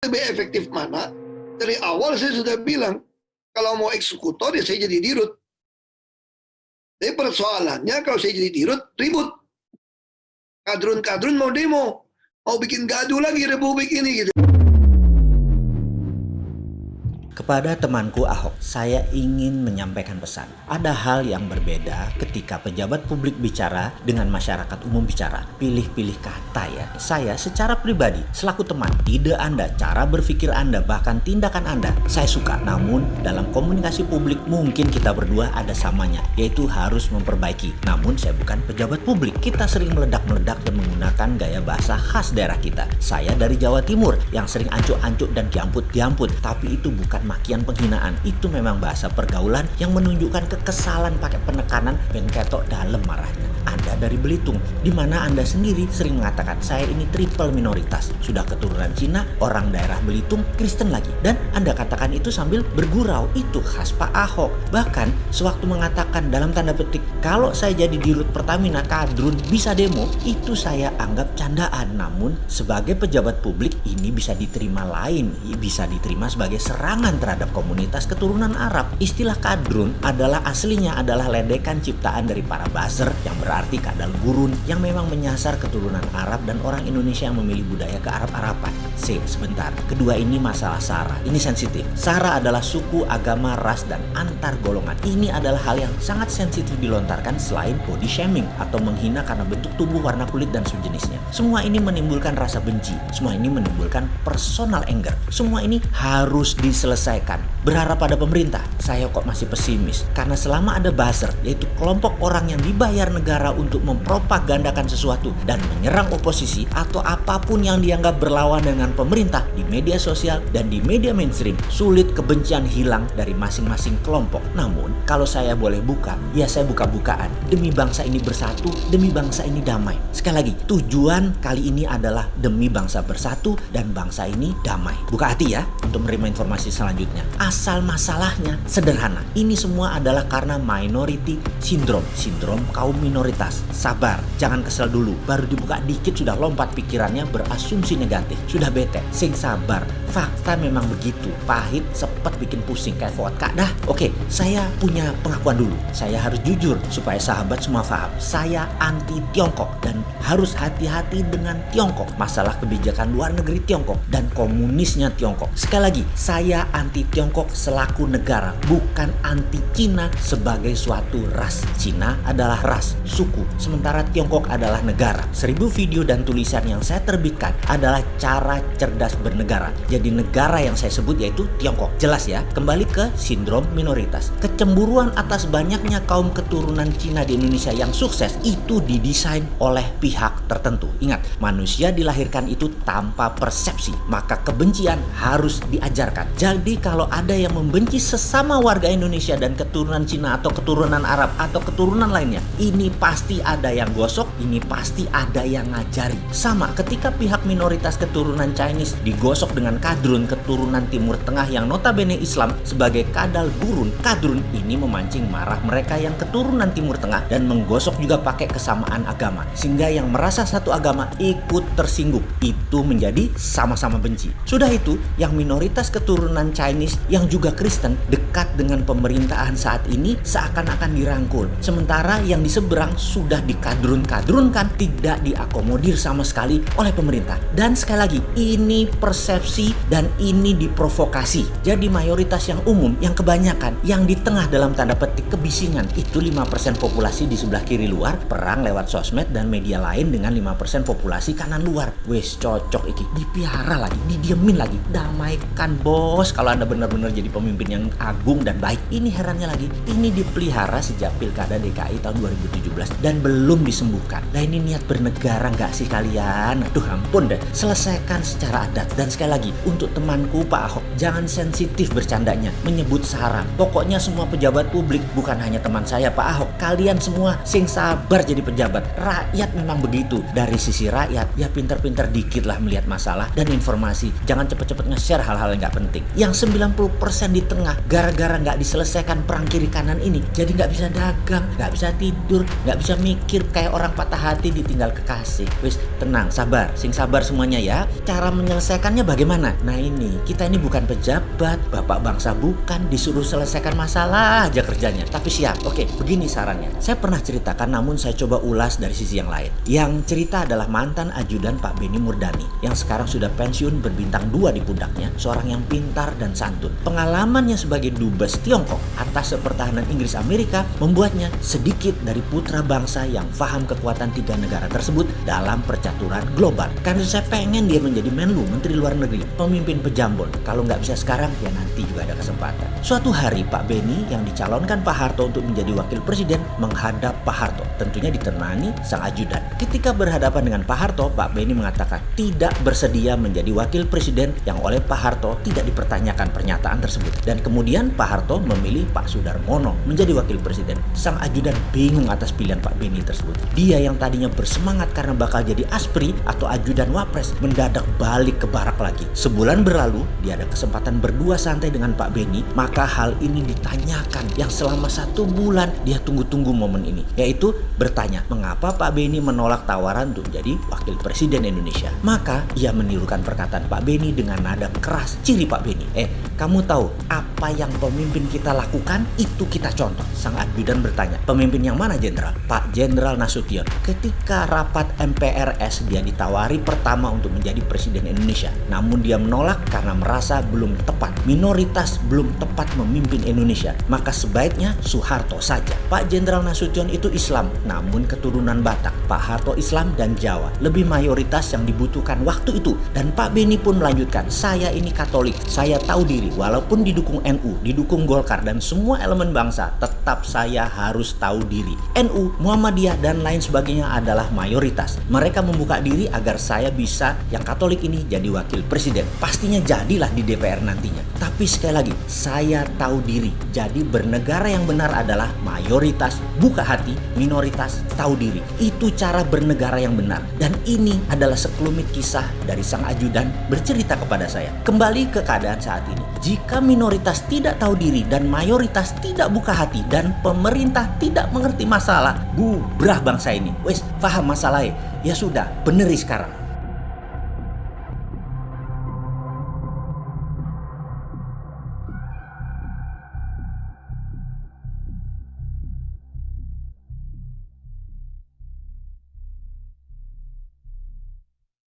lebih efektif mana? Dari awal saya sudah bilang, kalau mau eksekutor ya saya jadi dirut. Tapi persoalannya kalau saya jadi dirut, ribut. Kadrun-kadrun mau demo, mau bikin gaduh lagi republik ini gitu. Kepada temanku Ahok, saya ingin menyampaikan pesan. Ada hal yang berbeda ketika pejabat publik bicara dengan masyarakat umum bicara. Pilih-pilih kata ya. Saya secara pribadi, selaku teman, ide Anda, cara berpikir Anda, bahkan tindakan Anda, saya suka. Namun, dalam komunikasi publik mungkin kita berdua ada samanya, yaitu harus memperbaiki. Namun, saya bukan pejabat publik. Kita sering meledak-meledak dan menggunakan gaya bahasa khas daerah kita. Saya dari Jawa Timur yang sering ancuk-ancuk dan diamput-diamput. Tapi itu bukan makian penghinaan, itu memang bahasa pergaulan yang menunjukkan kekesalan pakai penekanan dan ketok dalam marahnya. Anda dari Belitung, di mana Anda sendiri sering mengatakan saya ini triple minoritas, sudah keturunan Cina, orang daerah Belitung, Kristen lagi, dan Anda katakan itu sambil bergurau. Itu khas Pak Ahok. Bahkan sewaktu mengatakan dalam tanda petik, kalau saya jadi dirut Pertamina kadrun bisa demo, itu saya anggap candaan. Namun sebagai pejabat publik ini bisa diterima lain, bisa diterima sebagai serangan terhadap komunitas keturunan Arab. Istilah kadrun adalah aslinya adalah ledekan ciptaan dari para buzzer yang berarti kadal gurun yang memang menyasar keturunan Arab dan orang Indonesia yang memilih budaya ke Arab-Araban. Sebentar. Kedua ini masalah SARA. Ini sensitif. SARA adalah suku, agama, ras, dan antar golongan. Ini adalah hal yang sangat sensitif dilontarkan selain body shaming atau menghina karena bentuk tubuh, warna kulit, dan sejenisnya. Semua ini menimbulkan rasa benci. Semua ini menimbulkan personal anger. Semua ini harus diselesaikan. Berharap pada pemerintah, saya kok masih pesimis. Karena selama ada buzzer, yaitu kelompok orang yang dibayar negara untuk mempropagandakan sesuatu dan menyerang oposisi atau apapun yang dianggap berlawan dengan pemerintah di media sosial dan di media mainstream, sulit kebencian hilang dari masing-masing kelompok. Namun, kalau saya boleh buka, ya saya buka-bukaan. Demi bangsa ini bersatu, demi bangsa ini damai. Sekali lagi, tujuan kali ini adalah demi bangsa bersatu dan bangsa ini damai. Buka hati ya untuk menerima informasi selanjutnya. Asal masalahnya sederhana. Ini semua adalah karena minority syndrome, sindrom kaum minoritas. Sabar, jangan kesel dulu. Baru dibuka dikit sudah lompat pikirannya berasumsi negatif. Sudah bete, sing sabar. Fakta memang begitu. Pahit, sepet, bikin pusing kayak vodka. Dah, oke, saya punya pengakuan dulu. Saya harus jujur supaya sahabat semua paham. Saya anti Tiongkok dan harus hati-hati dengan Tiongkok. Masalah kebijakan luar negeri Tiongkok dan komunisnya Tiongkok. Sekali lagi, saya anti Tiongkok selaku negara, bukan anti Cina sebagai suatu ras. Cina adalah ras, suku, sementara Tiongkok adalah negara. 1000 video dan tulisan yang saya terbitkan adalah cara cerdas bernegara. Jadi negara yang saya sebut yaitu Tiongkok. Jelas ya? Kembali ke sindrom minoritas. Kecemburuan atas banyaknya kaum keturunan Cina di Indonesia yang sukses itu didesain oleh pihak tertentu. Ingat, manusia dilahirkan itu tanpa persepsi, maka kebencian harus diajarkan. Jadi kalau ada yang membenci sesama warga Indonesia dan keturunan Cina atau keturunan Arab atau keturunan lainnya, ini pasti ada yang gosok, ini pasti ada yang ngajari. Sama ketika pihak minoritas keturunan Chinese digosok dengan kadrun keturunan Timur Tengah yang notabene Islam sebagai kadal gurun, kadrun ini memancing marah mereka yang keturunan Timur Tengah dan menggosok juga pakai kesamaan agama, sehingga yang merasa satu agama ikut tersinggung. Itu menjadi sama-sama benci. Sudah itu, yang minoritas keturunan Chinese yang juga Kristen dekat dengan pemerintahan saat ini seakan-akan dirangkul. Sementara yang di seberang sudah dikadrun-kadrunkan, tidak diakomodir sama sekali oleh pemerintah. Dan sekali lagi, ini persepsi dan ini diprovokasi. Jadi mayoritas yang umum, yang kebanyakan, yang di tengah dalam tanda petik kebisingan, itu 5% populasi di sebelah kiri luar, perang lewat sosmed dan media lain dengan 5% populasi kanan luar. Wes cocok iki, dipiara lagi, didiemin lagi. Damaikan bos kalau Anda benar-benar jadi pemimpin yang agung dan baik. Ini herannya lagi, ini dipelihara sejak Pilkada DKI tahun 2017 dan belum disembuhkan. Nah ini niat bernegara nggak sih kalian? Aduh ampun deh, selesaikan secara adat. Dan sekali lagi, untuk temanku Pak Ahok, jangan sensitif bercandanya, menyebut SARA. Pokoknya semua pejabat publik, bukan hanya teman saya Pak Ahok, kalian semua sing sabar jadi pejabat. Rakyat memang begitu. Dari sisi rakyat, ya pinter-pinter dikit lah melihat masalah dan informasi. Jangan cepet-cepet nge-share hal-hal yang nggak penting. Yang 90% di tengah, gara-gara nggak diselesaikan perang kiri kanan ini, jadi nggak bisa dagang, nggak bisa tidur, nggak bisa mikir, kayak orang patah hati ditinggal kekasih. Wis tenang, sabar, sing sabar semuanya ya. cara menyelesaikannya bagaimana? Nah ini, kita ini bukan pejabat, bapak bangsa bukan, disuruh selesaikan masalah aja kerjanya. Tapi siap, oke, begini sarannya. Saya pernah ceritakan namun saya coba ulas dari sisi yang lain. Yang cerita adalah mantan ajudan Pak Benny Murdani yang sekarang sudah pensiun berbintang 2 di pundaknya, seorang yang pintar dan santun. Pengalamannya sebagai dubes Tiongkok atas pertahanan Inggris Amerika membuatnya sedikit dari putra bangsa yang paham kekuatan 3 negara tersebut dalam percaturan global. Karena saya pengen dia menjadi Menlu, Menteri Luar Negeri, pemimpin pejambon. Kalau nggak bisa sekarang, ya nanti juga ada kesempatan. Suatu hari Pak Benny yang dicalonkan Pak Harto untuk menjadi wakil presiden menghadap Pak Harto, tentunya ditemani sang ajudan. Ketika berhadapan dengan Pak Harto, Pak Benny mengatakan tidak bersedia menjadi wakil presiden yang oleh Pak Harto tidak dipertanyakan pernyataan tersebut. Dan kemudian Pak Harto memilih Pak Sudarmono menjadi wakil presiden. Sang ajudan bingung atas pilihan Pak Benny tersebut. Dia yang tadinya bersemangat karena bakal jadi aspri atau ajudan wapres mendadak balik ke barak lagi. Sebulan berlalu, dia ada kesempatan berdua santai dengan Pak Benny, maka hal ini ditanyakan yang selama 1 bulan dia tunggu-tunggu momen ini, yaitu bertanya mengapa Pak Benny menolak tawaran untuk menjadi wakil presiden Indonesia. Maka ia menirukan perkataan Pak Benny dengan nada keras ciri Pak Benny. Kamu tahu apa yang pemimpin kita lakukan? Itu kita contoh. Sang ajudan bertanya, pemimpin yang mana jenderal? Pak Jenderal Nasution. Ketika rapat MPRS dia ditawari pertama untuk menjadi presiden Indonesia, namun dia menolak karena merasa belum tepat, minoritas belum tepat memimpin Indonesia. Maka sebaiknya Soeharto saja. Pak Jenderal Nasution itu Islam, namun keturunan Batak. Pak Harto Islam dan Jawa, lebih mayoritas yang dibutuhkan waktu itu. Dan Pak Benny pun melanjutkan, saya ini Katolik, saya tahu diri, walaupun didukung NU, didukung Golkar dan semua elemen bangsa, tetap saya harus tahu diri. NU, Muhammadiyah dan lain sebagainya adalah mayoritas. Mereka membuka diri agar saya bisa yang Katolik ini jadi wakil presiden. Pastinya jadilah di DPR nantinya. Tapi sekali lagi, saya tahu diri. Jadi bernegara yang benar adalah mayoritas buka hati, minoritas tahu diri. Itu cara bernegara yang benar. Dan ini adalah sekelumit kisah dari sang ajudan bercerita kepada saya. Kembali ke keadaan saat ini. Jika minoritas tidak tahu diri dan mayoritas tidak buka hati dan pemerintah tidak mengerti masalah, bubrah bangsa ini. Wes, paham masalahnya? Ya sudah, beneri sekarang.